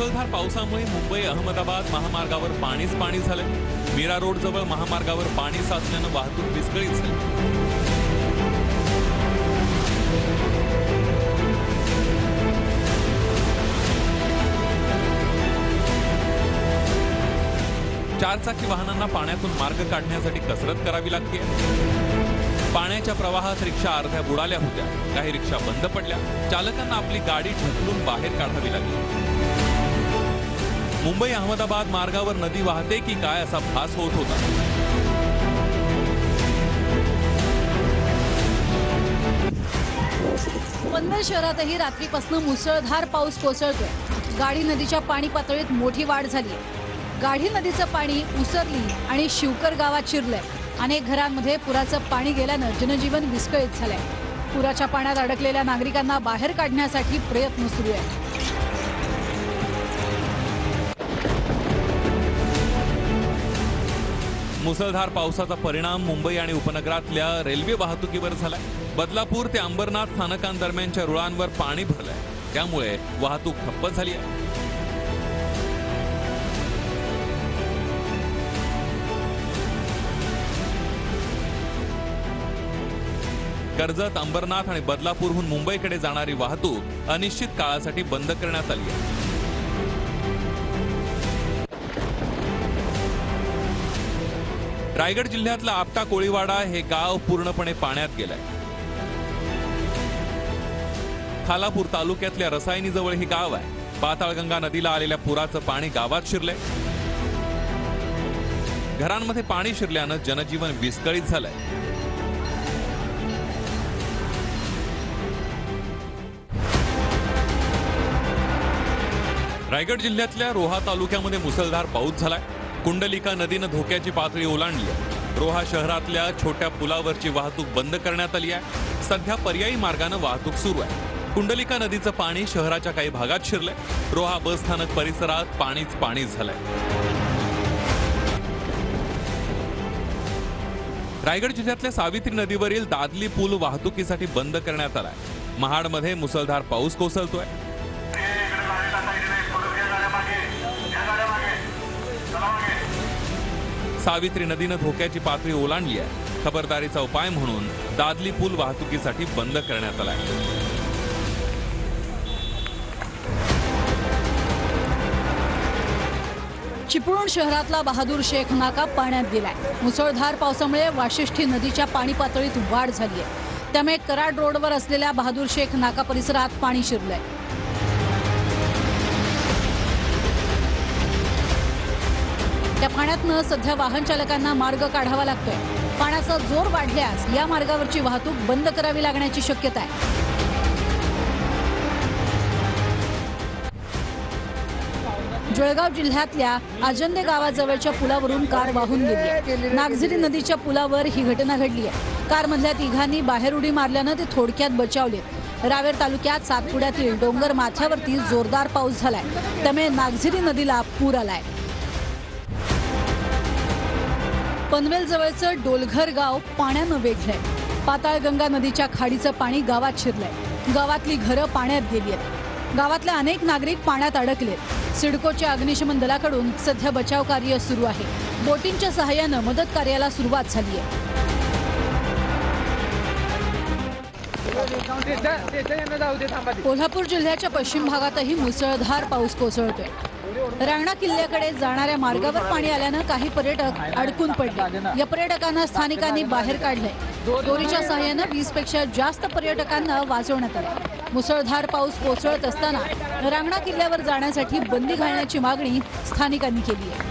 मुसळधार पावसामुळे मुंबई अहमदाबाद महामार्गावर पाणीच पाणी झाले। मीरा रोड जवळ महामार्गावर पाणी साचल्याने वाहतूक विस्कळीत झाली। चारचाकी वाहनांना पाण्यातून मार्ग काढण्यासाठी कसरत करावी लागते। पाण्याच्या प्रवाहात रिक्षा अर्ध्या बुडाल्या होत्या, काही रिक्षा बंद पडल्या, चालकांना आपली गाडी ढकलून बाहेर काढावी लागली। मुंबई अहमदाबाद मार्गावर नदी वाहते की काय असा भास होत होता। पनवेल शहरातही रात्रीपासून मुसळधार पाऊस कोसळतोय। गाडी नदीच्या पाणी पातळीत मोठी वाढ झाली। गाढी नदीचं पाणी उसरली आणि शिवकर गावात शिरलंय। अनेक घरांमध्ये पुराचं पाणी गेल्यानं जनजीवन विस्कळीत झालंय। पुराच्या पाण्यात अडकलेल्या नागरिकांना बाहेर काढण्यासाठी प्रयत्न सुरू आहेत। मुसळधार पावसाचा परिणाम मुंबई आणि उपनगरातल्या रेल्वे वाहतुकीवर झालाय। बदलापूर ते अंबरनाथ स्थानकांदरम्यानच्या रुळांवर पाणी भरलंय, त्यामुळे वाहतूक ठप्प झाली आहे। कर्जत, अंबरनाथ आणि बदलापूरहून मुंबईकडे जाणारी वाहतूक अनिश्चित काळासाठी बंद करण्यात आली आहे। रायगड जिल्ह्यातला आपटा कोळीवाडा हे गाव पूर्णपणे पाण्यात गेलंय। खालापूर तालुक्यातल्या रसायनी जवळ हे गाव आहे। पाताळगंगा नदीला आलेल्या पुराचं पाणी गावात शिरलंय। घरांमध्ये पाणी शिरल्यानं जनजीवन विस्कळीत झालंय। रायगड जिल्ह्यातल्या रोहा तालुक्यामध्ये मुसळधार पाऊस झालाय। कुंडलिका नदीनं धोक्याची पातळी ओलांडली आहे। रोहा शहरातल्या छोट्या पुलावरची वाहतूक बंद करण्यात आली आहे। सध्या पर्यायी मार्गाने वाहतूक सुरू आहे। कुंडलिका नदीचं पाणी शहराच्या काही भागात शिरलंय। रोहा बस स्थानक परिसरात पाणीच पाणी झालंय। रायगड जिल्ह्यातल्या सावित्री नदीवरील दादली पूल वाहतुकीसाठी बंद करण्यात आलाय। महाडमध्ये मुसळधार पाऊस कोसळतोय। सावित्री नदीनं धोक्याची पातळी ओलांडली आहे। खबरदारीचा उपाय म्हणून दादली पूल वाहतुकीसाठी बंद करण्यात आला आहे। चिपळूण शहरातला बहादूर शेख नाका पाण्यात गेलाय। मुसळधार पावसामुळे वाशिष्ठी नदीच्या पाणी पातळीत वाढ झाली आहे, त्यामुळे कराड रोडवर असलेल्या बहादूर शेख नाका परिसरात पाणी शिरलंय। त्या पाण्यातनं सध्या वाहन चालकांना मार्ग काढावा लागतोय। पाण्याचा जोर वाढल्यास या मार्गावरची वाहतूक बंद करावी लागण्याची शक्यता आहे। जळगाव जिल्ह्यातल्या आजंदे गावाजवळच्या पुलावरून कार वाहून गेली। नागझरी नदीच्या पुलावर ही घटना घडली आहे। कारमधल्या तिघांनी बाहेर उडी मारल्यानं ते थोडक्यात बचावले। रावेर तालुक्यात सातपुड्यातील डोंगर माथ्यावरती जोरदार पाऊस झालाय, त्यामुळे नागझरी नदीला पूर आलाय। पनवेल जवळचं डोलघर गाव पाण्यानं वेढलंय। पाताळगंगा नदीच्या खाडीचं पाणी गावात शिरलंय। गावातली घरं पाण्यात गेली आहेत। गावातले अनेक नागरिक पाण्यात अडकलेत। सिडकोच्या अग्निशमन दलाकडून सध्या बचाव कार्य सुरू आहे। बोटींच्या सहाय्यानं मदत कार्याला सुरुवात झाली आहे। कोल्हापूर जिल्ह्याच्या पश्चिम भागातही मुसळधार पाऊस कोसळतोय। रांगणा किल्ल्याकडे जाणाऱ्या मार्गावर पाणी आल्यानं काही पर्यटक अडकून पडले। या पर्यटकांना स्थानिकांनी बाहेर काढले। दोरीच्या सहाय्यानं 20 पेक्षा जास्त पर्यटकांना वाचवण्यात आलं। मुसळधार पाऊस कोसळत असताना रांगणा किल्ल्यावर जाण्यासाठी बंदी घालण्याची मागणी स्थानिकांनी केली आहे।